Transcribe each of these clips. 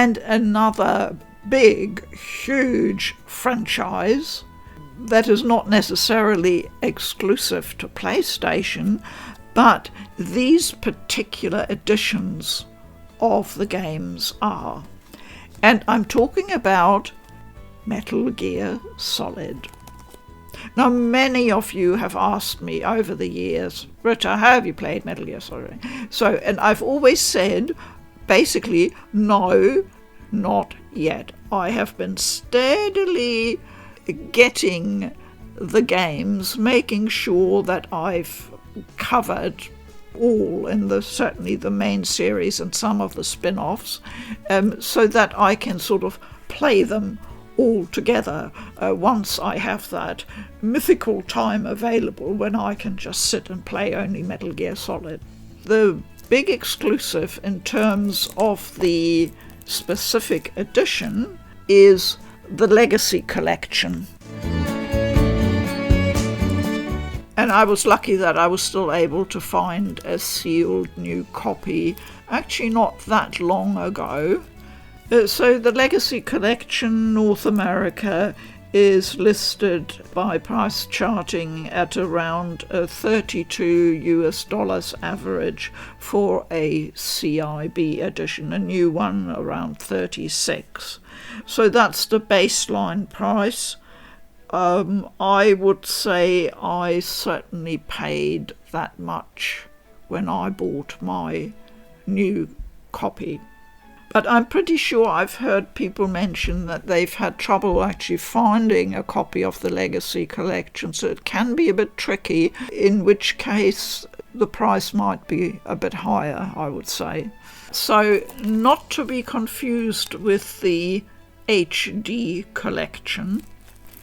And another big, huge franchise that is not necessarily exclusive to PlayStation, but these particular editions of the games are. And I'm talking about Metal Gear Solid. Now, many of you have asked me over the years, Rita, how have you played Metal Gear Solid? And I've always said, basically, no, not yet. I have been steadily getting the games, making sure that I've covered all in certainly the main series and some of the spin-offs, so that I can sort of play them all together once I have that mythical time available when I can just sit and play only Metal Gear Solid. The big exclusive in terms of the specific edition is the Legacy Collection. And I was lucky that I was still able to find a sealed new copy, actually not that long ago. So the Legacy Collection North America is listed by price charting at around $32 average for a CIB edition, a new one around 36. So that's the baseline price. I would say I certainly paid that much when I bought my new copy. But I'm pretty sure I've heard people mention that they've had trouble actually finding a copy of the Legacy Collection, so it can be a bit tricky, in which case the price might be a bit higher, I would say. So not to be confused with the HD Collection,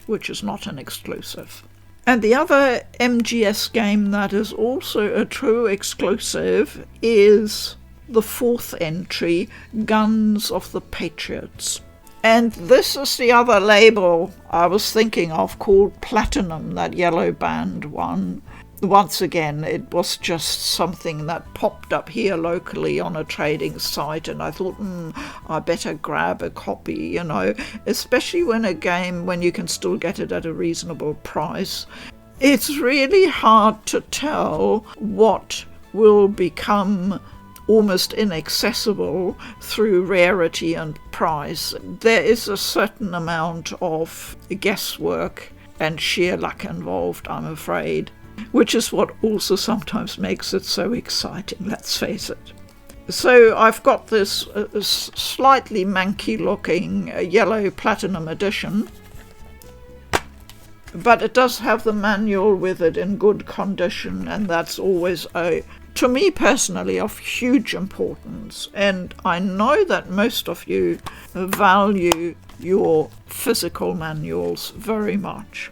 which is not an exclusive. And the other MGS game that is also a true exclusive is the fourth entry, Guns of the Patriots. And this is the other label I was thinking of, called Platinum, that yellow band one. Once again, it was just something that popped up here locally on a trading site, and I thought, I better grab a copy, especially when you can still get it at a reasonable price. It's really hard to tell what will become almost inaccessible through rarity and price. There is a certain amount of guesswork and sheer luck involved, I'm afraid, which is what also sometimes makes it so exciting, let's face it. So I've got this slightly manky looking yellow platinum edition, but it does have the manual with it in good condition, and that's always to me personally, of huge importance. And I know that most of you value your physical manuals very much.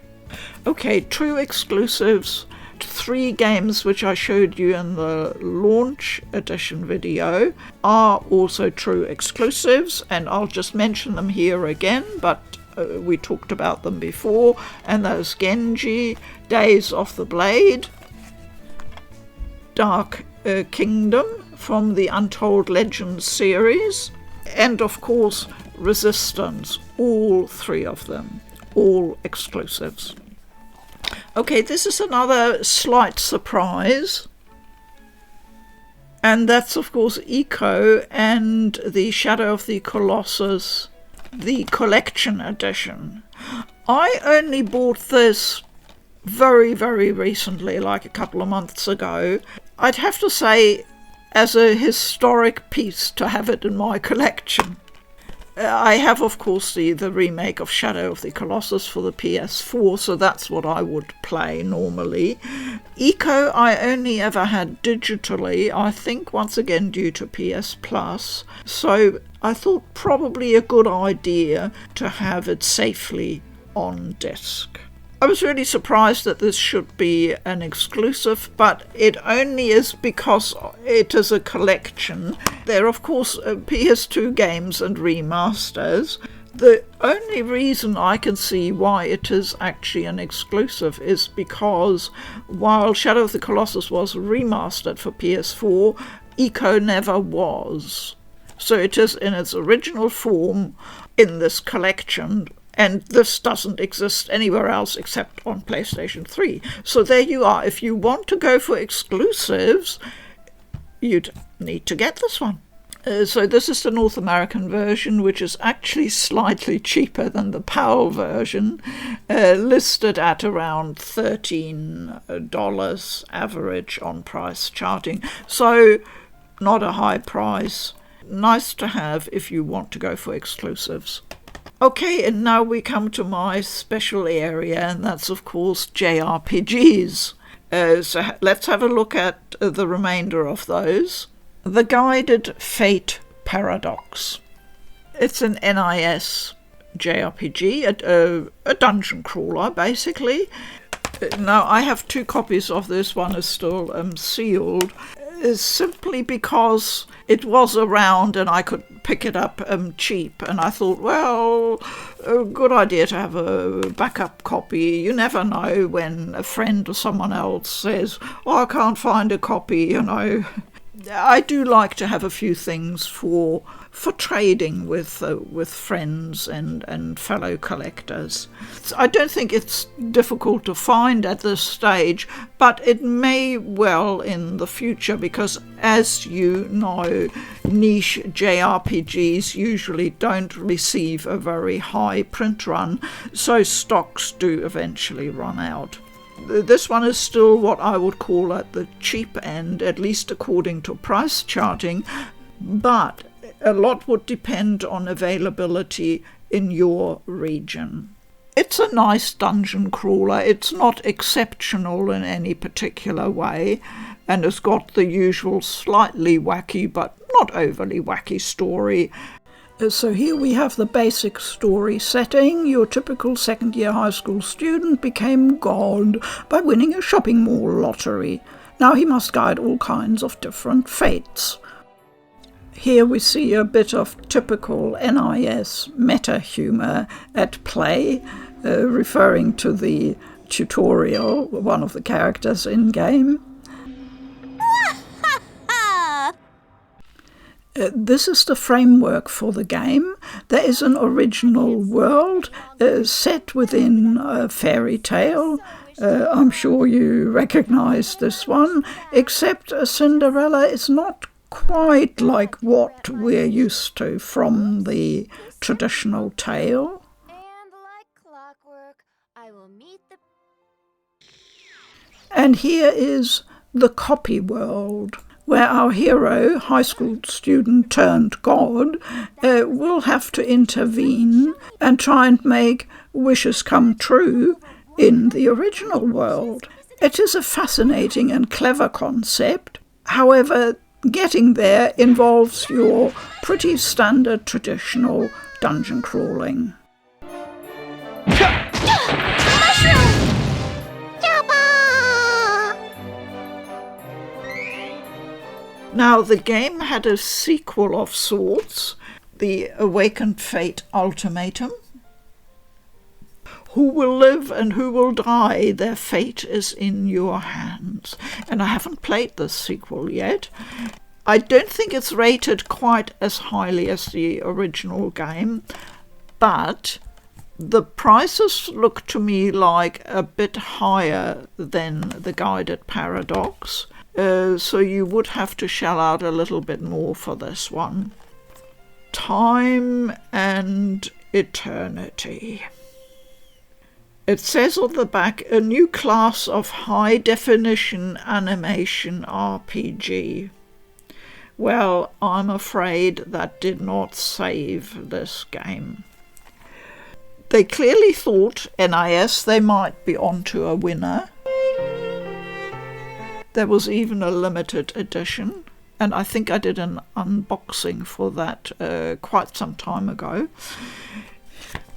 Okay, true exclusives. 3 games which I showed you in the launch edition video are also true exclusives, and I'll just mention them here again, but we talked about them before, and those Genji, Days of the Blade, Dark Kingdom from the Untold Legends series, and of course Resistance, all 3 of them, all exclusives. Okay, this is another slight surprise, and that's of course Ico and the Shadow of the Colossus, the collection edition. I only bought this very, very recently, like a couple of months ago. I'd have to say, as a historic piece to have it in my collection. I have, of course, the remake of Shadow of the Colossus for the PS4, so that's what I would play normally. Ico I only ever had digitally, I think once again due to PS Plus, so I thought probably a good idea to have it safely on disc. I was really surprised that this should be an exclusive, but it only is because it is a collection. There are, of course, PS2 games and remasters. The only reason I can see why it is actually an exclusive is because while Shadow of the Colossus was remastered for PS4, Ico never was. So it is in its original form in this collection, and this doesn't exist anywhere else except on PlayStation 3. So there you are. If you want to go for exclusives, you'd need to get this one. So this is the North American version, which is actually slightly cheaper than the PAL version, listed at around $13 average on price charting. So not a high price. Nice to have if you want to go for exclusives. Okay, and now we come to my special area, and that's of course JRPGs. So let's have a look at the remainder of those. The Guided Fate Paradox. It's an NIS JRPG, a dungeon crawler, basically. Now, I have 2 copies of this. One is still sealed, simply because it was around and I could pick it up cheap. And I thought, well, a good idea to have a backup copy. You never know when a friend or someone else says, oh, I can't find a copy, you know. I do like to have a few things for trading with friends and fellow collectors. I don't think it's difficult to find at this stage, but it may well in the future, because as you know, niche JRPGs usually don't receive a very high print run, so stocks do eventually run out. This one is still what I would call at the cheap end, at least according to price charting, but a lot would depend on availability in your region. It's a nice dungeon crawler. It's not exceptional in any particular way, and has got the usual slightly wacky but not overly wacky story. So here we have the basic story setting. Your typical second-year high school student became God by winning a shopping mall lottery. Now he must guide all kinds of different fates. Here we see a bit of typical NIS meta-humour at play, referring to the tutorial, one of the characters in-game. This is the framework for the game. There is an original world set within a fairy tale. I'm sure you recognise this one, except Cinderella is not quite like what we're used to from the traditional tale. And like clockwork, I will meet the... And here is the copy world, where our hero, high school student turned god, will have to intervene and try and make wishes come true in the original world. It is a fascinating and clever concept. However, getting there involves your pretty standard traditional dungeon crawling. Now, the game had a sequel of sorts, the Awakened Fate Ultimatum. Who will live and who will die, their fate is in your hands. And I haven't played this sequel yet. I don't think it's rated quite as highly as the original game, but the prices look to me like a bit higher than the Guided Paradox. So you would have to shell out a little bit more for this one. Time and Eternity. It says on the back, a new class of high-definition animation RPG. Well, I'm afraid that did not save this game. They clearly thought, NIS, they might be onto a winner. There was even a limited edition, and I think I did an unboxing for that quite some time ago.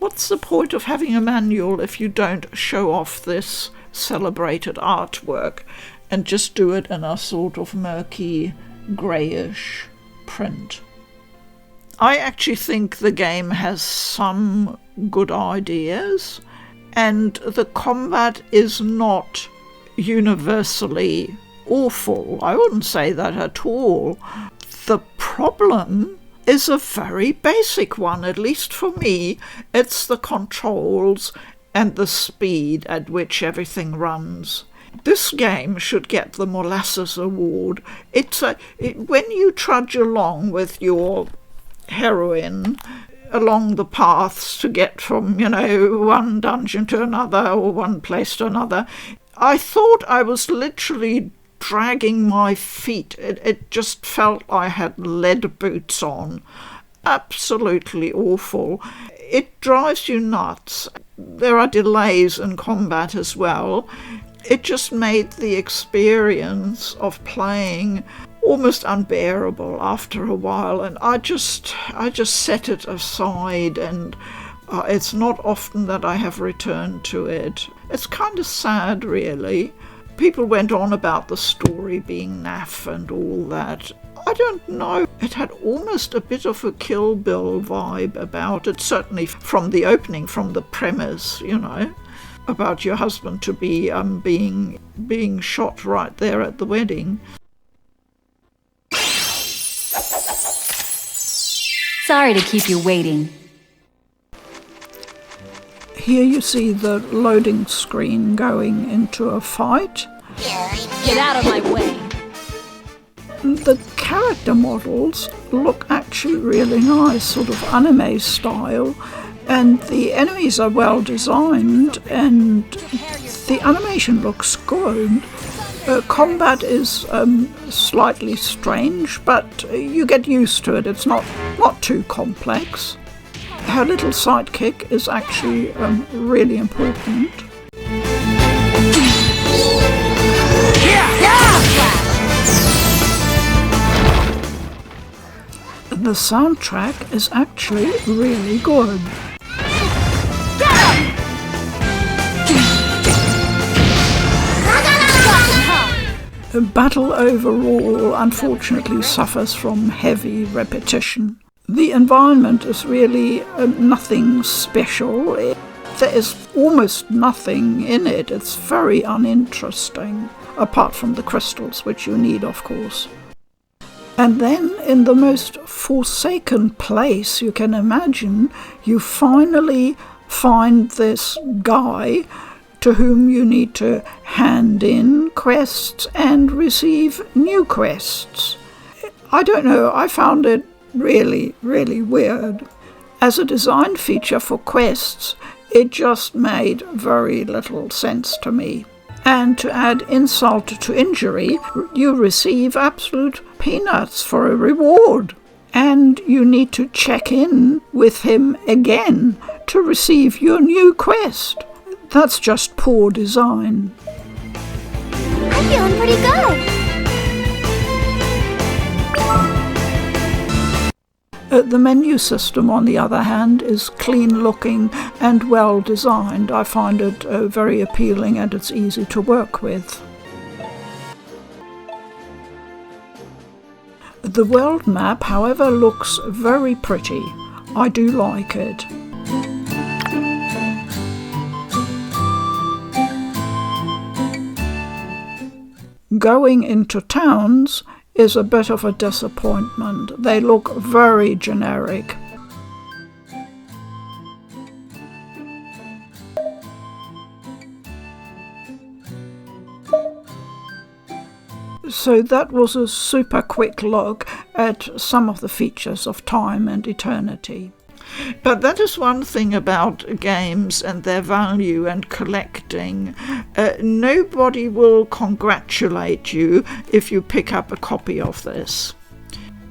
What's the point of having a manual if you don't show off this celebrated artwork and just do it in a sort of murky, greyish print? I actually think the game has some good ideas, and the combat is not universally awful. I wouldn't say that at all. The problem is a very basic one, at least for me. It's the controls and the speed at which everything runs. This game should get the Molasses Award. When you trudge along with your heroine along the paths to get from, one dungeon to another or one place to another, I thought I was literally dragging my feet. It just felt I had lead boots on. Absolutely awful. It drives you nuts. There are delays in combat as well. It just made the experience of playing almost unbearable after a while, and I just set it aside, and it's not often that I have returned to it. It's kind of sad, really. People went on about the story being naff and all that. I don't know. It had almost a bit of a Kill Bill vibe about it, certainly from the opening, from the premise, about your husband to be being shot right there at the wedding. Sorry to keep you waiting. Here you see the loading screen going into a fight. Get out of my way. The character models look actually really nice, sort of anime style, and the enemies are well designed and the animation looks good. Combat is slightly strange, but you get used to it. It's not too complex. Her little sidekick is actually really important. The soundtrack is actually really good. Battle overall unfortunately suffers from heavy repetition. The environment is really nothing special. There is almost nothing in it. It's very uninteresting, apart from the crystals, which you need, of course. And then, in the most forsaken place you can imagine, you finally find this guy to whom you need to hand in quests and receive new quests. I don't know, I found it really, really weird. As a design feature for quests, it just made very little sense to me. And to add insult to injury, you receive absolute peanuts for a reward. And you need to check in with him again to receive your new quest. That's just poor design. I'm feeling pretty good. The menu system, on the other hand, is clean-looking and well-designed. I find it very appealing and it's easy to work with. The world map, however, looks very pretty. I do like it. Going into towns is a bit of a disappointment. They look very generic. So that was a super quick look at some of the features of time and eternity. But that is one thing about games and their value and collecting. Nobody will congratulate you if you pick up a copy of this.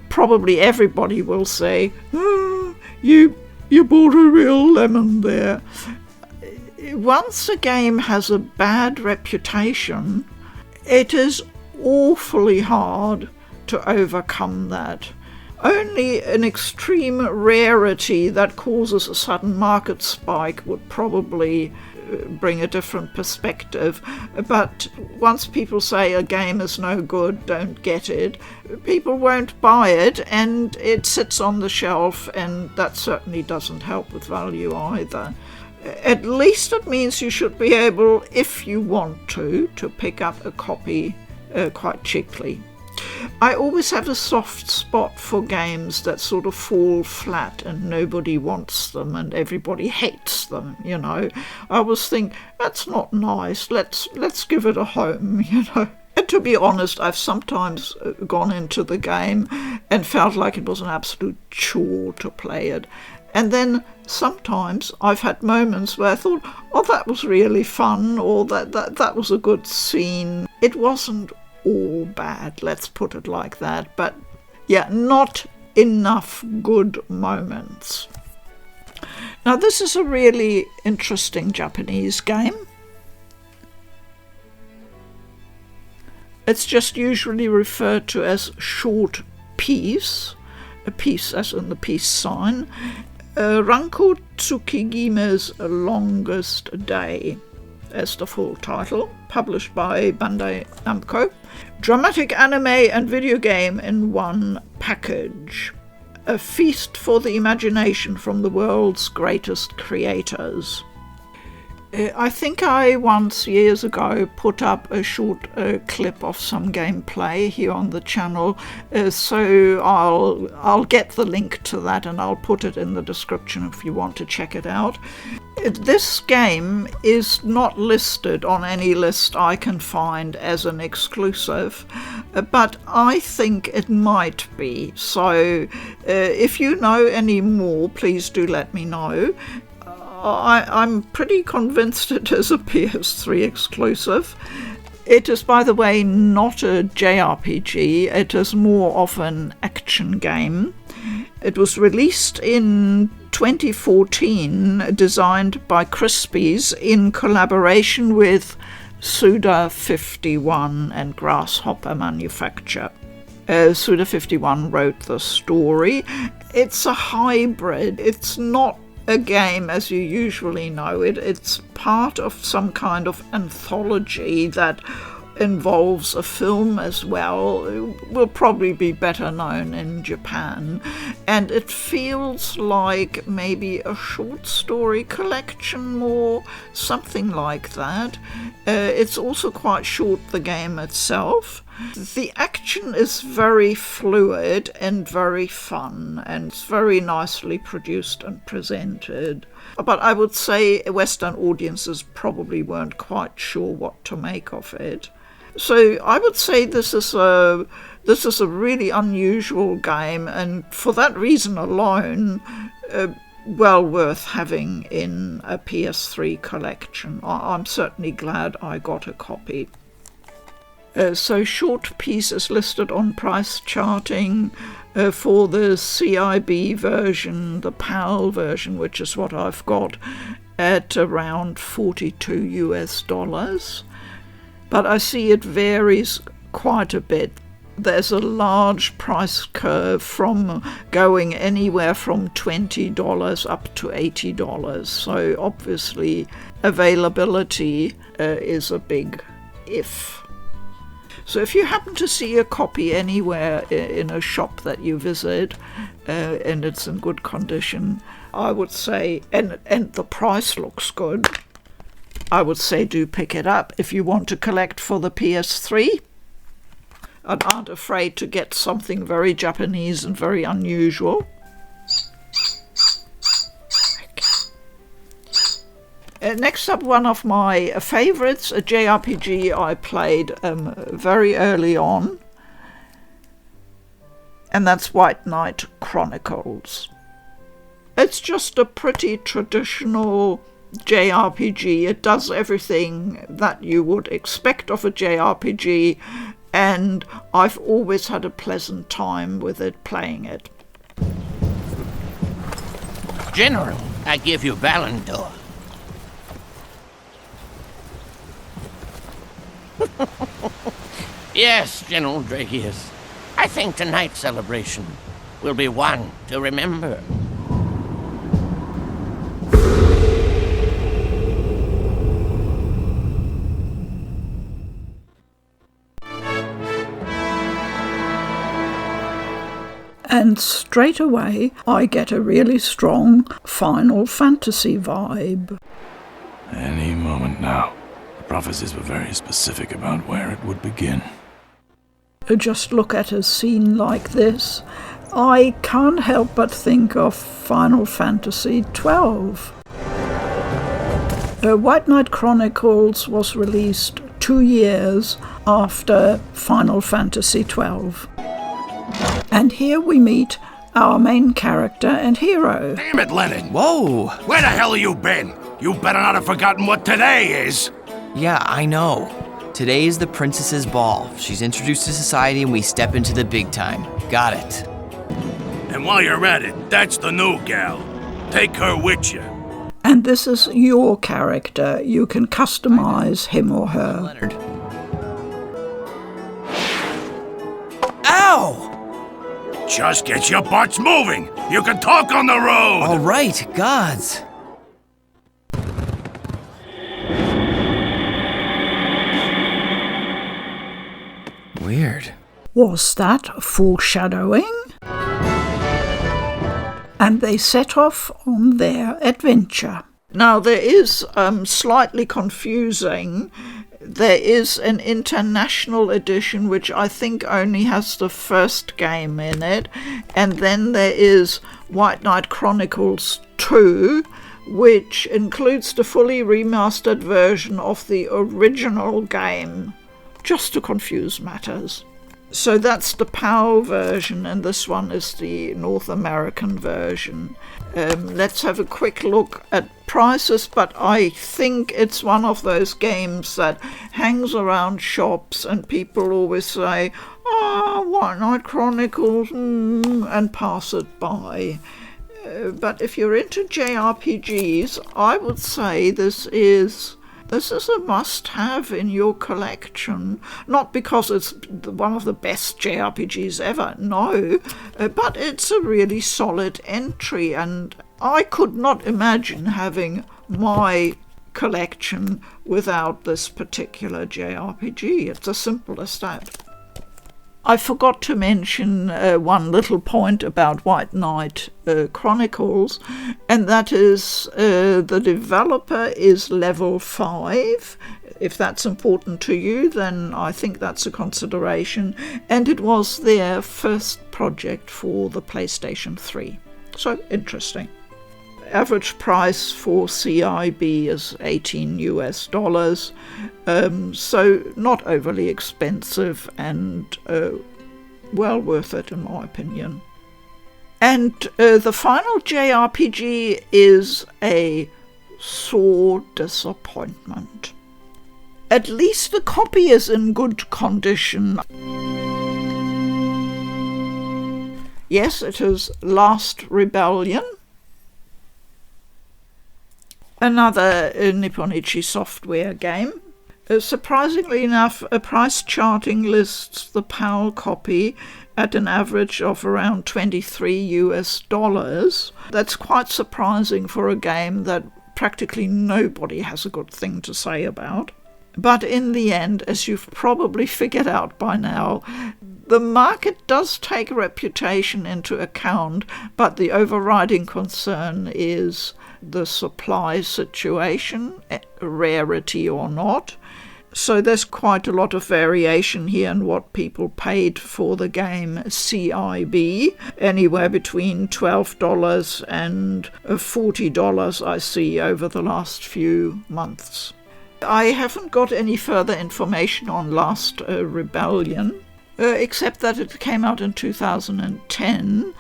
Probably everybody will say, oh, you bought a real lemon there. Once a game has a bad reputation, it is awfully hard to overcome that. Only an extreme rarity that causes a sudden market spike would probably bring a different perspective. But once people say a game is no good, don't get it, people won't buy it and it sits on the shelf, and that certainly doesn't help with value either. At least it means you should be able, if you want to pick up a copy quite cheaply. I always have a soft spot for games that sort of fall flat and nobody wants them and everybody hates them, you know. I always think, that's not nice, let's give it a home, you know. And to be honest, I've sometimes gone into the game and felt like it was an absolute chore to play it. And then sometimes I've had moments where I thought, oh, that was really fun, or that was a good scene. It wasn't all bad, let's put it like that. But yeah, not enough good moments. Now, this is a really interesting Japanese game. It's just usually referred to as short piece, a piece as in the peace sign. Ranko Tsukigime's Longest Day as the full title, published by Bandai Namco. Dramatic anime and video game in one package. A feast for the imagination from the world's greatest creators. I think I once, years ago, put up a short clip of some gameplay here on the channel, so I'll get the link to that and I'll put it in the description if you want to check it out. This game is not listed on any list I can find as an exclusive, but I think it might be. So if you know any more, please do let me know. I'm pretty convinced it is a PS3 exclusive. It is, by the way, not a JRPG. It is more of an action game. It was released in 2014, designed by Crispies in collaboration with Suda51 and Grasshopper Manufacture. Suda51 wrote the story. It's a hybrid. It's not a game as you usually know it. It's part of some kind of anthology that involves a film as well. It will probably be better known in Japan, and it feels like maybe a short story collection, more something like that. It's also quite short, the game itself. The action is very fluid and very fun, and it's very nicely produced and presented. But I would say Western audiences probably weren't quite sure what to make of it. So I would say this is a really unusual game, and for that reason alone, well worth having in a PS3 collection. I'm certainly glad I got a copy. So Short Piece is listed on price charting for the CIB version, the PAL version, which is what I've got, at around $42. But I see it varies quite a bit. There's a large price curve from going anywhere from $20 up to $80. So obviously availability is a big if. So if you happen to see a copy anywhere in a shop that you visit and it's in good condition, I would say, and the price looks good, I would say do pick it up if you want to collect for the PS3 and aren't afraid to get something very Japanese and very unusual. Next up, one of my favourites, a JRPG I played very early on, and that's White Knight Chronicles. It's just a pretty traditional JRPG. It does everything that you would expect of a JRPG, and I've always had a pleasant time with it, playing it. General, I give you Valendor. Yes, General Dragius. I think tonight's celebration will be one to remember. And straight away, I get a really strong Final Fantasy vibe. Any moment now. The prophecies were very specific about where it would begin. just look at a scene like this, I can't help but think of Final Fantasy XII. White Knight Chronicles was released 2 years after Final Fantasy XII. And here we meet our main character and hero. Damn it, Lennon! Whoa! Where the hell have you been? You better not have forgotten what today is! Yeah, I know. Today is the princess's ball. She's introduced to society and we step into the big time. Got it. And while you're at it, that's the new gal. Take her with you. And this is your character. You can customize him or her. Leonard. Ow! Just get your butts moving. You can talk on the road. All right, gods. Weird. Was that foreshadowing? And they set off on their adventure. Now, there is slightly confusing. There is an international edition which I think only has the first game in it, and then there is White Knight Chronicles 2, which includes the fully remastered version of the original game, just to confuse matters. So that's the PAL version, and this one is the North American version. Let's have a quick look at prices, but I think it's one of those games that hangs around shops and people always say, White Knight Chronicles, and pass it by. But if you're into JRPGs, I would say this is a must-have in your collection. Not because it's one of the best JRPGs ever, no, but it's a really solid entry, and I could not imagine having my collection without this particular JRPG. It's as simple as that. I forgot to mention one little point about White Knight Chronicles, and that is the developer is level 5. If that's important to you, then I think that's a consideration. And it was their first project for the PlayStation 3. So interesting. Average price for CIB is $18 US, so not overly expensive and well worth it in my opinion. And the final JRPG is a sore disappointment. At least the copy is in good condition. Yes, it is Last Rebellion. Another Nipponichi Software game. Surprisingly enough, a price charting lists the PAL copy at an average of around $23 US. That's quite surprising for a game that practically nobody has a good thing to say about. But in the end, as you've probably figured out by now, the market does take reputation into account, but the overriding concern is the supply situation, rarity or not. So there's quite a lot of variation here in what people paid for the game CIB, anywhere between $12 and $40 I see over the last few months. I haven't got any further information on Last Rebellion, except that it came out in 2010.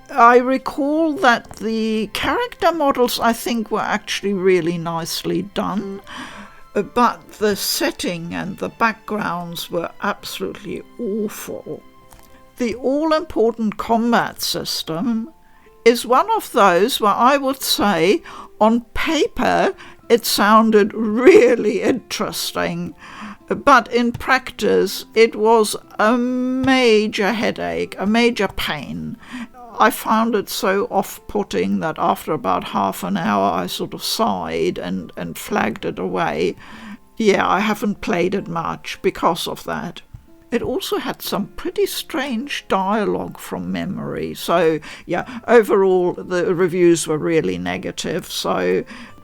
I recall that the character models, I think, were actually really nicely done, but the setting and the backgrounds were absolutely awful. The all-important combat system is one of those where I would say, on paper, it sounded really interesting, but in practice it was a major headache, a major pain. I found it so off-putting that after about half an hour I sort of sighed and flagged it away. Yeah, I haven't played it much because of that. It also had some pretty strange dialogue from memory. So, yeah, overall the reviews were really negative.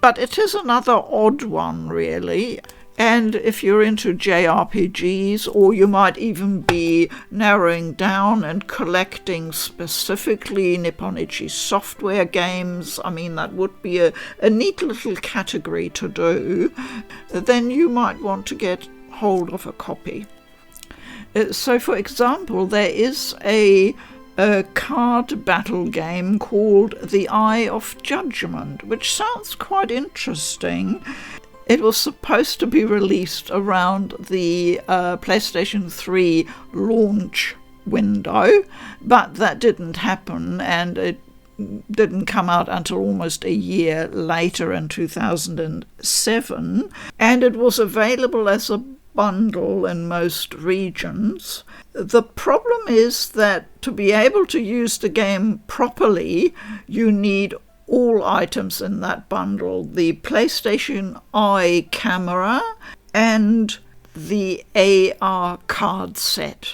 But it is another odd one, really. And if you're into JRPGs, or you might even be narrowing down and collecting specifically Nipponichi software games, I mean, that would be a neat little category to do, then you might want to get hold of a copy. So, for example, there is a card battle game called The Eye of Judgment, which sounds quite interesting. It was supposed to be released around the PlayStation 3 launch window, but that didn't happen, and it didn't come out until almost a year later in 2007, and it was available as a bundle in most regions. The problem is that to be able to use the game properly, you need all items in that bundle: the PlayStation I camera and the AR card set.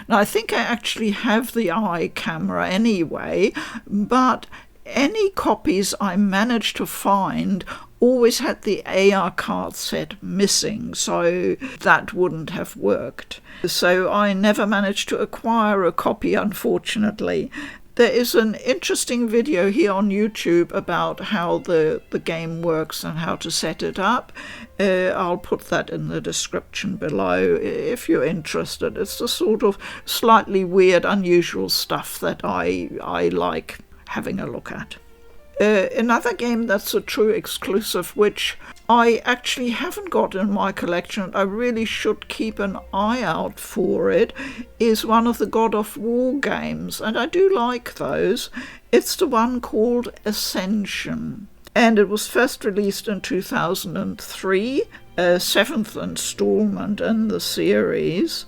Now, I think I actually have the I camera anyway, but any copies I managed to find always had the AR card set missing, so that wouldn't have worked. So I never managed to acquire a copy, unfortunately. There is an interesting video here on YouTube about how the game works and how to set it up. I'll put that in the description below if you're interested. It's the sort of slightly weird, unusual stuff that I like having a look at. Another game that's a true exclusive, which I actually haven't got in my collection, I really should keep an eye out for it, is one of the God of War games, and I do like those. It's the one called Ascension, and it was first released in 2003, a seventh installment in the series,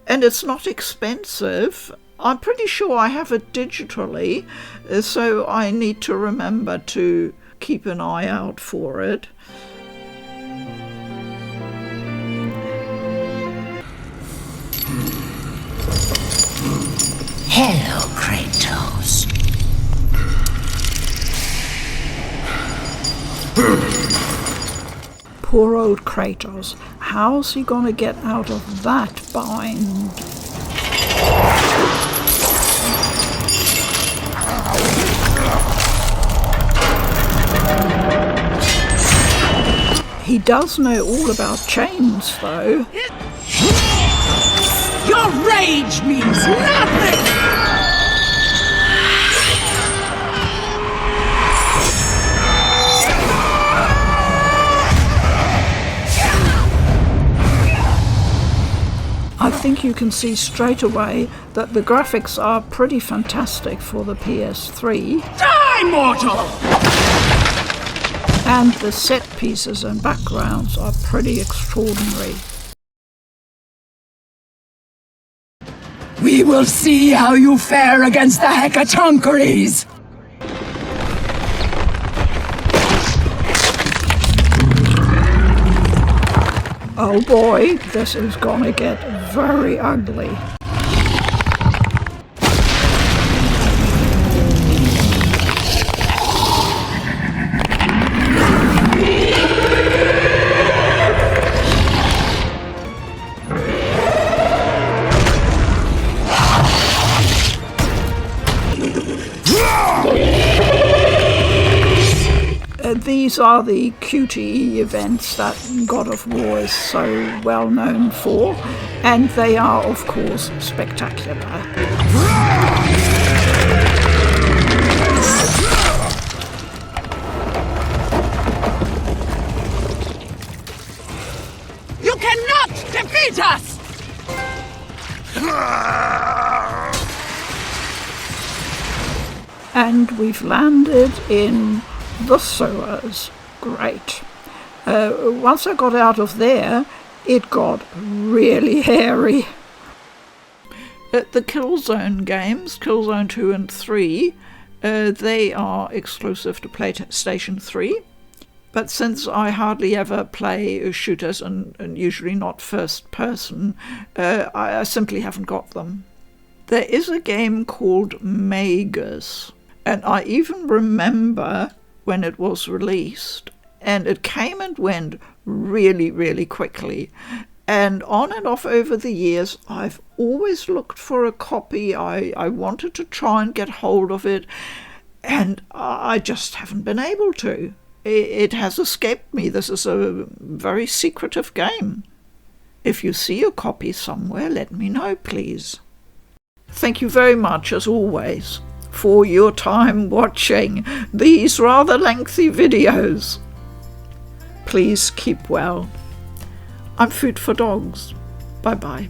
and it's not expensive. I'm pretty sure I have it digitally, so I need to remember to keep an eye out for it. Hello, Kratos. Poor old Kratos. How's he gonna get out of that bind? He does know all about chains, though. Your rage means nothing! I think you can see straight away that the graphics are pretty fantastic for the PS3. Die, mortal! And the set pieces and backgrounds are pretty extraordinary. We will see how you fare against the Hecatoncheires! Oh boy, this is gonna get very ugly. These are the QTE events that God of War is so well known for, and they are, of course, spectacular. You cannot defeat us! And we've landed in the sewers. Great. Once I got out of there, it got really hairy. The Killzone games, Killzone 2 and 3, they are exclusive to PlayStation 3. But since I hardly ever play shooters and usually not first person, I simply haven't got them. There is a game called Magus, and I even remember when it was released, and it came and went really, really quickly. And on and off over the years, I've always looked for a copy. I wanted to try and get hold of it, and I just haven't been able to. It has escaped me. This is a very secretive game. If you see a copy somewhere, let me know, please. Thank you very much, as always, for your time watching these rather lengthy videos. Please keep well. I'm Food for Dogs. Bye-bye.